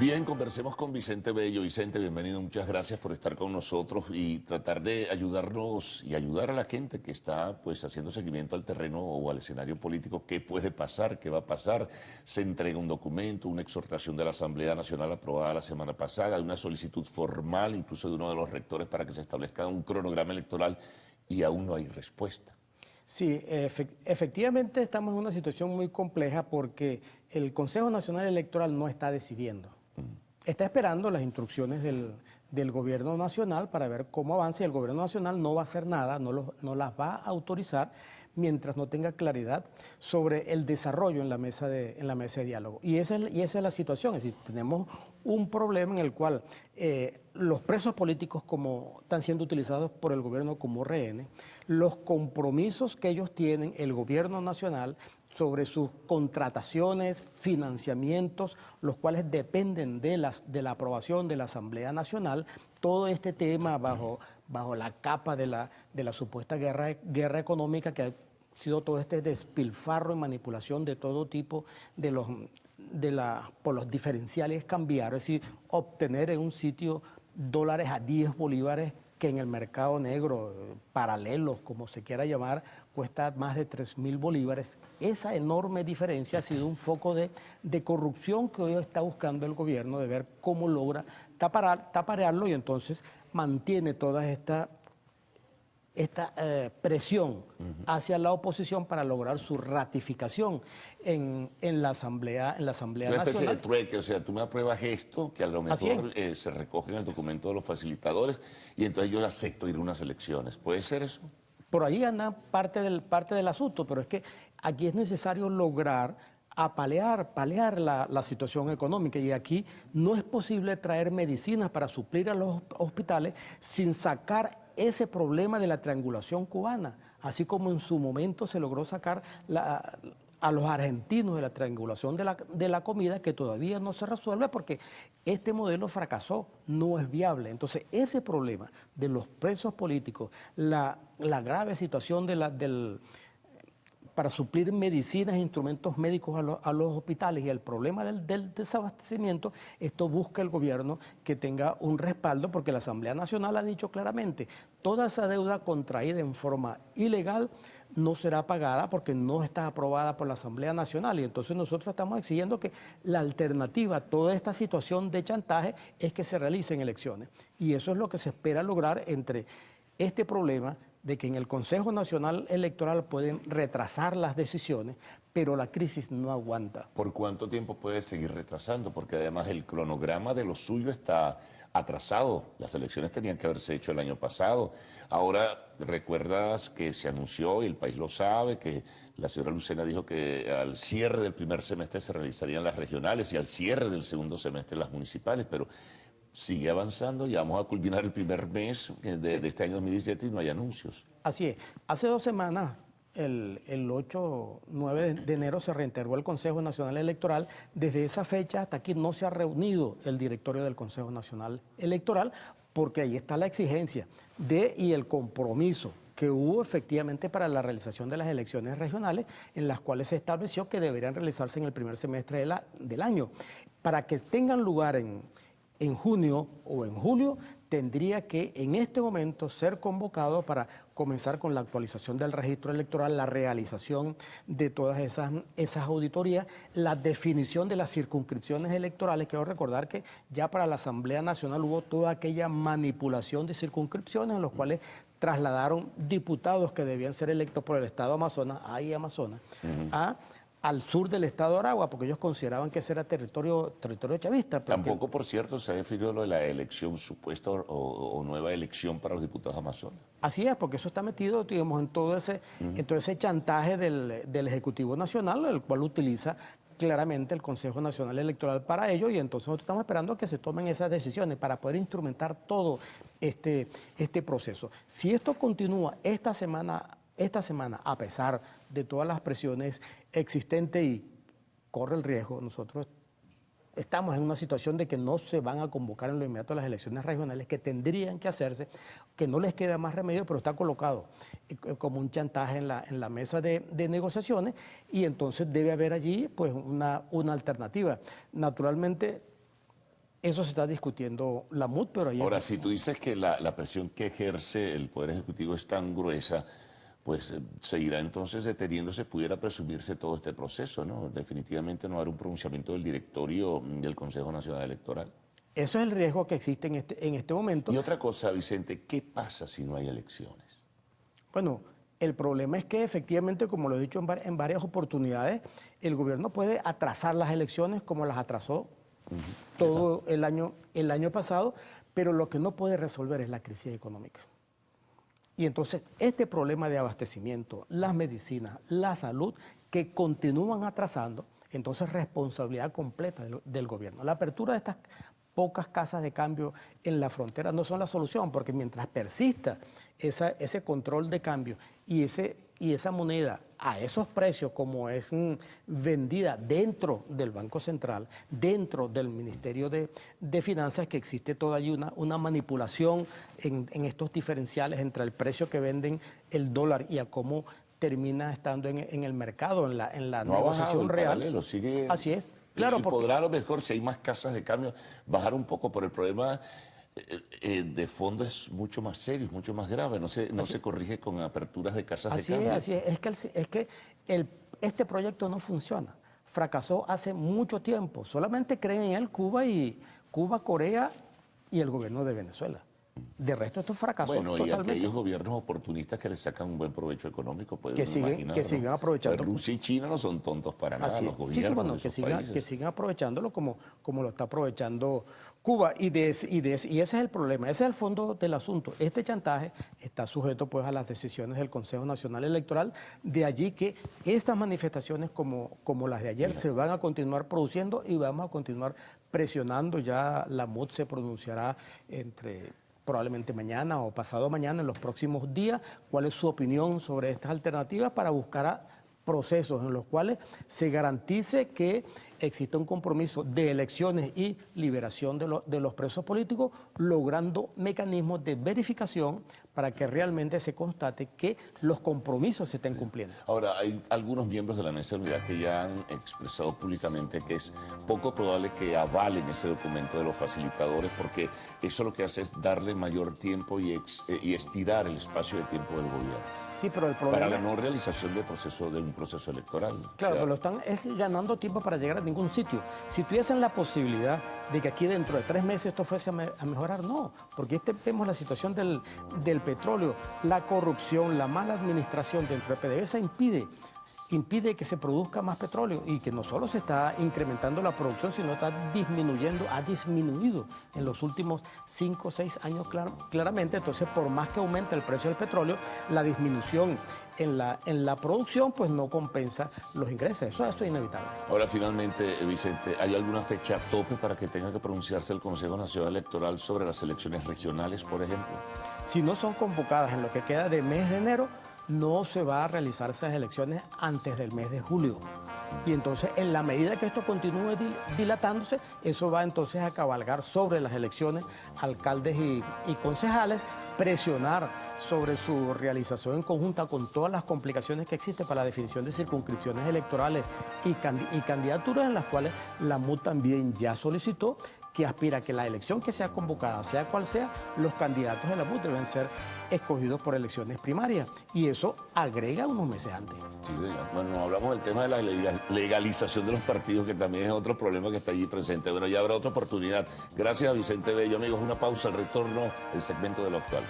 Bien, conversemos con Vicente Bello. Vicente, bienvenido, muchas gracias por estar con nosotros y tratar de ayudarnos y ayudar a la gente que está pues haciendo seguimiento al terreno o al escenario político. ¿Qué puede pasar? ¿Qué va a pasar? Se entrega un documento, una exhortación de la Asamblea Nacional aprobada la semana pasada, una solicitud formal incluso de uno de los rectores para que se establezca un cronograma electoral y aún no hay respuesta. Sí, efectivamente estamos en una situación muy compleja porque el Consejo Nacional Electoral no está decidiendo. Está esperando las instrucciones del Gobierno Nacional para ver cómo avanza y el Gobierno Nacional no va a hacer nada, no las va a autorizar mientras no tenga claridad sobre el desarrollo en la mesa de diálogo. Y esa es la situación, es decir, tenemos un problema en el cual los presos políticos están siendo utilizados por el gobierno como rehenes, los compromisos que ellos tienen, el gobierno nacional, sobre sus contrataciones, financiamientos, los cuales dependen de la aprobación de la Asamblea Nacional, todo este tema bajo la capa de la supuesta guerra económica que ha sido todo este despilfarro y manipulación de todo tipo por los diferenciales cambiarios, es decir, obtener en un sitio dólares a 10 bolívares que en el mercado negro, paralelos, como se quiera llamar, cuesta más de 3.000 bolívares. Esa enorme diferencia ha sido un foco de corrupción que hoy está buscando el gobierno, de ver cómo logra taparearlo y entonces mantiene toda esta presión hacia la oposición para lograr su ratificación en la Asamblea Una especie de Nacional. trueque, o sea, tú me apruebas esto, que a lo Así es. mejor se recoge en el documento de los facilitadores, y entonces yo acepto ir a unas elecciones. ¿Puede ser eso? Por ahí anda parte del asunto, pero es que aquí es necesario lograr paliar la situación económica y aquí no es posible traer medicinas para suplir a los hospitales sin sacar ese problema de la triangulación cubana, así como en su momento se logró sacar a los argentinos de la triangulación de la comida, que todavía no se resuelve porque este modelo fracasó, no es viable. Entonces, ese problema de los presos políticos, la grave situación para suplir medicinas e instrumentos médicos a los hospitales y el problema del desabastecimiento, esto busca el gobierno que tenga un respaldo porque la Asamblea Nacional ha dicho claramente, toda esa deuda contraída en forma ilegal no será pagada porque no está aprobada por la Asamblea Nacional y entonces nosotros estamos exigiendo que la alternativa a toda esta situación de chantaje es que se realicen elecciones y eso es lo que se espera lograr entre este problema de que en el Consejo Nacional Electoral pueden retrasar las decisiones, pero la crisis no aguanta. ¿Por cuánto tiempo puede seguir retrasando? Porque además el cronograma de lo suyo está atrasado. Las elecciones tenían que haberse hecho el año pasado. Ahora, recuerdas que se anunció, y el país lo sabe, que la señora Lucena dijo que al cierre del primer semestre se realizarían las regionales y al cierre del segundo semestre las municipales, pero sigue avanzando y vamos a culminar el primer mes de este año 2017 y no hay anuncios. Así es. Hace 2 semanas, el 8-9 de enero, se reintegró el Consejo Nacional Electoral. Desde esa fecha hasta aquí no se ha reunido el directorio del Consejo Nacional Electoral porque ahí está la exigencia y el compromiso que hubo efectivamente para la realización de las elecciones regionales, en las cuales se estableció que deberían realizarse en el primer semestre del año. Para que tengan lugar en junio o en julio, tendría que en este momento ser convocado para comenzar con la actualización del registro electoral, la realización de todas esas auditorías, la definición de las circunscripciones electorales. Quiero recordar que ya para la Asamblea Nacional hubo toda aquella manipulación de circunscripciones en los cuales trasladaron diputados que debían ser electos por el Estado Amazonas, al sur del estado de Aragua, porque ellos consideraban que ese era territorio chavista. Tampoco, por cierto, se ha definido lo de la elección supuesta o nueva elección para los diputados amazonas. Así es, porque eso está metido, digamos, en todo ese chantaje del Ejecutivo Nacional, el cual utiliza claramente el Consejo Nacional Electoral para ello, y entonces nosotros estamos esperando que se tomen esas decisiones para poder instrumentar todo este proceso. Si esto continúa esta semana, a pesar de todas las presiones existentes y corre el riesgo, nosotros estamos en una situación de que no se van a convocar en lo inmediato las elecciones regionales que tendrían que hacerse, que no les queda más remedio, pero está colocado como un chantaje en la mesa de negociaciones y entonces debe haber allí pues una alternativa. Naturalmente, Eso se está discutiendo la MUD, pero ahí Ahora, si tú dices que la presión que ejerce el Poder Ejecutivo es tan gruesa, pues seguirá entonces deteniéndose, pudiera presumirse todo este proceso, ¿no? Definitivamente no habrá un pronunciamiento del directorio del Consejo Nacional Electoral. eso es el riesgo que existe en este momento. Y otra cosa, Vicente, ¿qué pasa si no hay elecciones? Bueno, el problema es que efectivamente, como lo he dicho en varias oportunidades, el gobierno puede atrasar las elecciones como las atrasó todo el año pasado, pero lo que no puede resolver es la crisis económica. Y entonces este problema de abastecimiento, las medicinas, la salud, que continúan atrasando, entonces responsabilidad completa del gobierno. La apertura de estas pocas casas de cambio en la frontera no son la solución, porque mientras persista ese control de cambio y esa moneda a esos precios como es vendida dentro del Banco Central, dentro del Ministerio de Finanzas, que existe toda allí una manipulación en estos diferenciales entre el precio que venden el dólar y a cómo termina estando en el mercado, en la No ha bajado negociación el real. paralelo, sigue. Así es. Claro, y podrá a lo mejor, si hay más casas de cambio, bajar un poco, pero el problema de fondo es mucho más serio, es mucho más grave. No se corrige con aperturas de casas de cambio. Así es. Es que este proyecto no funciona. Fracasó hace mucho tiempo. Solamente creen en él Cuba, Corea y el gobierno de Venezuela. De resto, esto fracasó Bueno, y totalmente. aquellos gobiernos oportunistas que le sacan un buen provecho económico, pues Que siguen aprovechando. Pues Rusia y China no son tontos para nada, Así los es. gobiernos Sí, bueno, de esos países. que sigan aprovechándolo como lo está aprovechando Cuba. Y ese es el problema, ese es el fondo del asunto. Este chantaje está sujeto pues a las decisiones del Consejo Nacional Electoral. De allí que estas manifestaciones como las de ayer se van a continuar produciendo y vamos a continuar presionando. Ya la MUD se pronunciará probablemente mañana o pasado mañana, en los próximos días, cuál es su opinión sobre estas alternativas para buscar procesos en los cuales se garantice que exista un compromiso de elecciones y liberación de los presos políticos, logrando mecanismos de verificación para que realmente se constate que los compromisos se estén cumpliendo. Ahora, hay algunos miembros de la Mesa de Unidad que ya han expresado públicamente que es poco probable que avalen ese documento de los facilitadores, porque eso lo que hace es darle mayor tiempo y estirar el espacio de tiempo del gobierno. Sí, pero el problema... Para la no realización de un proceso electoral. Claro, pero lo están ganando tiempo para llegar a ningún sitio. Si tuviesen la posibilidad de que aquí dentro de 3 meses esto fuese a mejorar, no, porque vemos la situación del petróleo, la corrupción, la mala administración dentro de PDVSA impide que se produzca más petróleo y que no solo se está incrementando la producción, sino ha disminuido en los últimos 5 o 6 años claramente. Entonces, por más que aumente el precio del petróleo, la disminución en la producción pues no compensa los ingresos. Eso es inevitable. Ahora, finalmente, Vicente, ¿hay alguna fecha tope para que tenga que pronunciarse el Consejo Nacional Electoral sobre las elecciones regionales, por ejemplo? Si no son convocadas en lo que queda de mes de enero, no se va a realizar esas elecciones antes del mes de julio. Y entonces, en la medida que esto continúe dilatándose, eso va entonces a cabalgar sobre las elecciones, alcaldes y concejales, presionar sobre su realización en conjunta con todas las complicaciones que existen para la definición de circunscripciones electorales y candidaturas, en las cuales la MUD también ya solicitó, que aspira a que la elección que sea convocada, sea cual sea, los candidatos de la MUD deben ser escogidos por elecciones primarias. Y eso agrega unos meses antes. Sí, señor. Bueno, hablamos del tema de la legalización de los partidos, que también es otro problema que está allí presente. Bueno, ya habrá otra oportunidad. Gracias a Vicente Bello, amigos. Una pausa, al retorno, el segmento de lo actual.